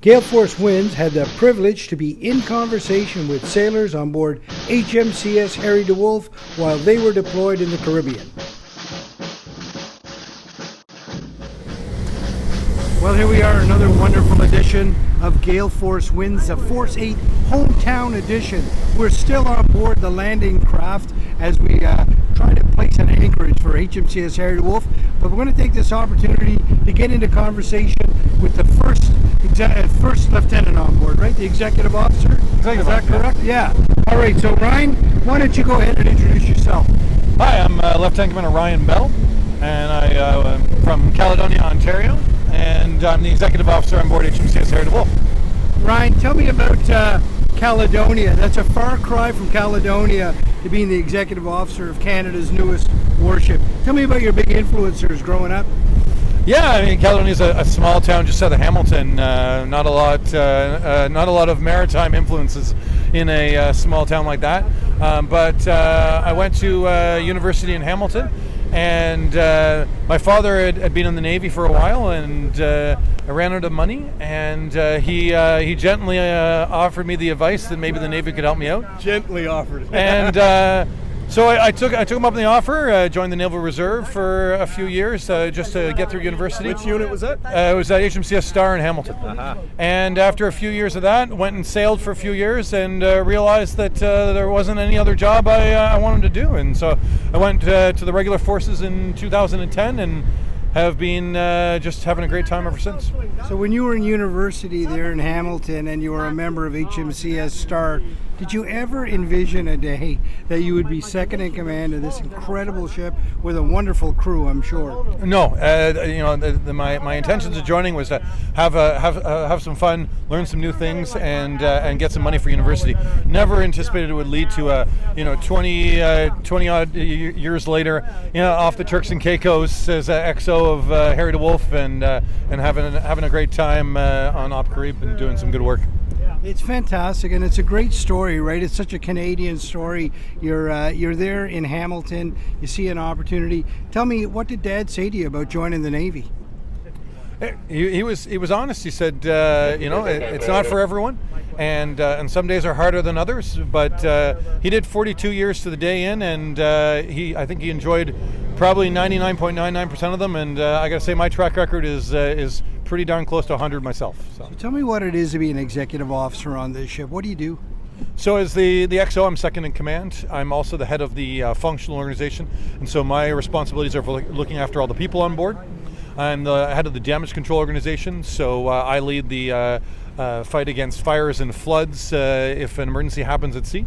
Gale Force Winds had the privilege to be in conversation with sailors on board HMCS Harry DeWolf while they were deployed in the Caribbean. Well, here we are, another wonderful edition of Gale Force Winds, the Force-8-Home-Town edition. We're still on board the landing craft as we try to place an anchorage for HMCS Harry DeWolf, but we're going to take this opportunity to get into conversation with the first lieutenant on board, right? The executive officer? Is that correct? Yeah. All right, so Ryan, why don't you go ahead and introduce yourself? Hi, I'm Lieutenant Commander Ryan Bell, and I'm from Caledonia, Ontario, and I'm the executive officer on board HMCS Harry DeWolf. Ryan, tell me about Caledonia. That's a far cry from Caledonia to being the executive officer of Canada's newest warship. Tell me about your big influencers growing up. Yeah, I mean, Caledonia is a small town just south of Hamilton. Not a lot of maritime influences in a small town like that. But I went to university in Hamilton, and my father had been in the Navy for a while, and I ran out of money, and he gently offered me the advice that maybe the Navy could help me out. Gently offered it. And so I took him up on the offer, joined the Naval Reserve for a few years just to get through university. Which unit was that? It was at HMCS Star in Hamilton. Uh-huh. And after a few years of that, went and sailed for a few years and realized that there wasn't any other job I wanted to do. And so I went to the regular forces in 2010 and have been just having a great time ever since. So when you were in university there in Hamilton and you were a member of HMCS Star, did you ever envision a day that you would be second in command of this incredible ship with a wonderful crew, I'm sure? No, my intentions of joining was to have some fun, learn some new things, and get some money for university. Never anticipated it would lead to 20 odd years later, off the Turks and Caicos as XO of Harry DeWolf and having a great time on Op Carib and doing some good work. It's fantastic, and it's a great story, right? It's such a Canadian story. You're there in Hamilton. You see an opportunity. Tell me, what did Dad say to you about joining the Navy? He was honest. He said, it's not for everyone, and some days are harder than others. But he did 42 years to the day in, and I think he enjoyed probably 99.99% of them. And I got to say, my track record is pretty darn close to 100 myself. So tell me what it is to be an executive officer on this ship. What do you do? So as the XO, I'm second in command. I'm also the head of the functional organization, and so my responsibilities are for looking after all the people on board. I'm the head of the damage control organization, so I lead the fight against fires and floods if an emergency happens at sea.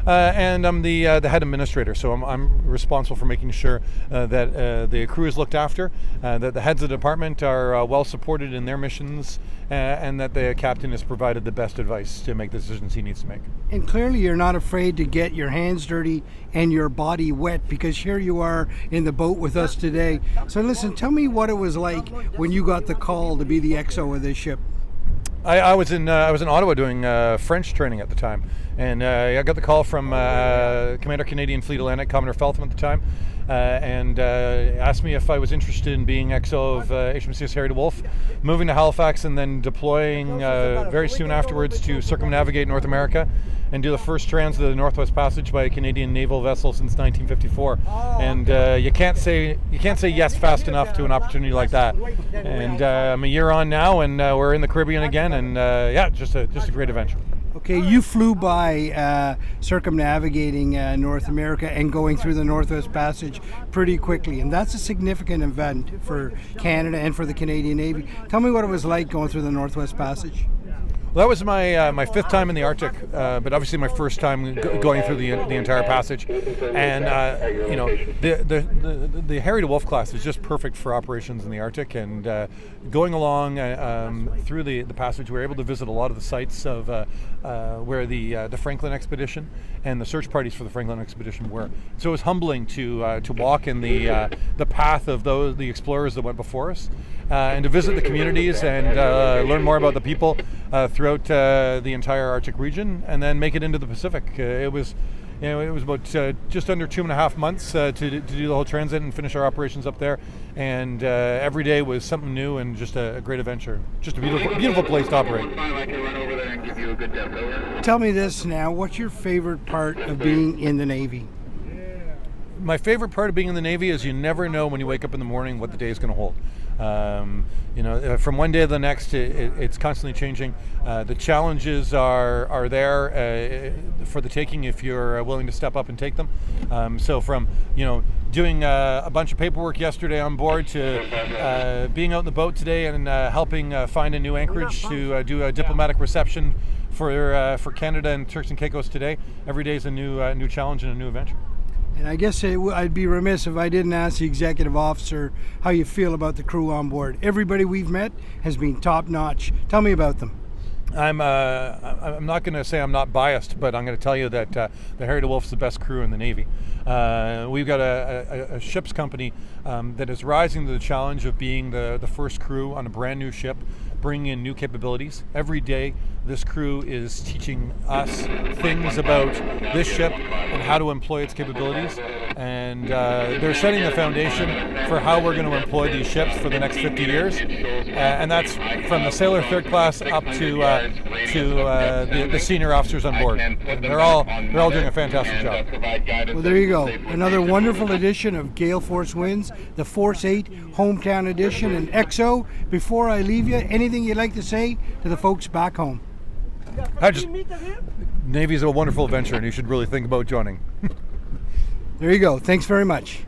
And I'm the head administrator, so I'm responsible for making sure that the crew is looked after, that the heads of the department are well supported in their missions, and that the captain has provided the best advice to make the decisions he needs to make. And clearly you're not afraid to get your hands dirty and your body wet, because here you are in the boat with us today. So listen, tell me what it was like when you got the call to be the XO of this ship. I was in Ottawa doing French training at the time, and I got the call from Commander Canadian Fleet Atlantic, Commodore Feltham at the time, and asked me if I was interested in being XO of HMCS Harry DeWolf, moving to Halifax, and then deploying very soon afterwards to circumnavigate North America and do the first trans of the Northwest Passage by a Canadian naval vessel since 1954. And you can't say yes fast enough to an opportunity like that. And I'm a year on now, and we're in the Caribbean again, and just a great adventure. Okay, you flew by circumnavigating North America and going through the Northwest Passage pretty quickly, and that's a significant event for Canada and for the Canadian Navy. Tell me what it was like going through the Northwest Passage. Well, that was my fifth time in the Arctic, but obviously my first time going through the entire passage. And the Harry DeWolf class is just perfect for operations in the Arctic. And going along through the passage, we were able to visit a lot of the sites of where the Franklin expedition and the search parties for the Franklin expedition were. So it was humbling to walk in the path of the explorers that went before us, and to visit the communities and learn more about the people throughout the entire Arctic region, and then make it into the Pacific. It was it was about just under 2.5 months to do the whole transit and finish our operations up there. And every day was something new and just a great adventure. Just a beautiful place to operate. Tell me this now, what's your favorite part of being in the Navy? My favorite part of being in the Navy is you never know when you wake up in the morning what the day is going to hold. From one day to the next, it's constantly changing. The challenges are there for the taking if you're willing to step up and take them. So from doing a bunch of paperwork yesterday on board to being out in the boat today and helping find a new anchorage to do a diplomatic reception for Canada and Turks and Caicos today. Every day is a new challenge and a new adventure. And I guess I'd be remiss if I didn't ask the executive officer how you feel about the crew on board. Everybody we've met has been top notch. Tell me about them. I'm not going to say I'm not biased, but I'm going to tell you that the Harry DeWolf is the best crew in the Navy. We've got a ship's company that is rising to the challenge of being the first crew on a brand new ship, bringing in new capabilities. Every day, this crew is teaching us things about this ship and how to employ its capabilities. And they're setting the foundation for how we're going to employ these ships for the next 50 years. And that's from the sailor third class up to the senior officers on board. And they're all doing a fantastic job. Well, there you go. Another wonderful edition of Gale Force Winds, the Force-8 Hometown Edition. And XO, before I leave you, anything you'd like to say to the folks back home? Navy's a wonderful adventure, and you should really think about joining. There you go. Thanks very much.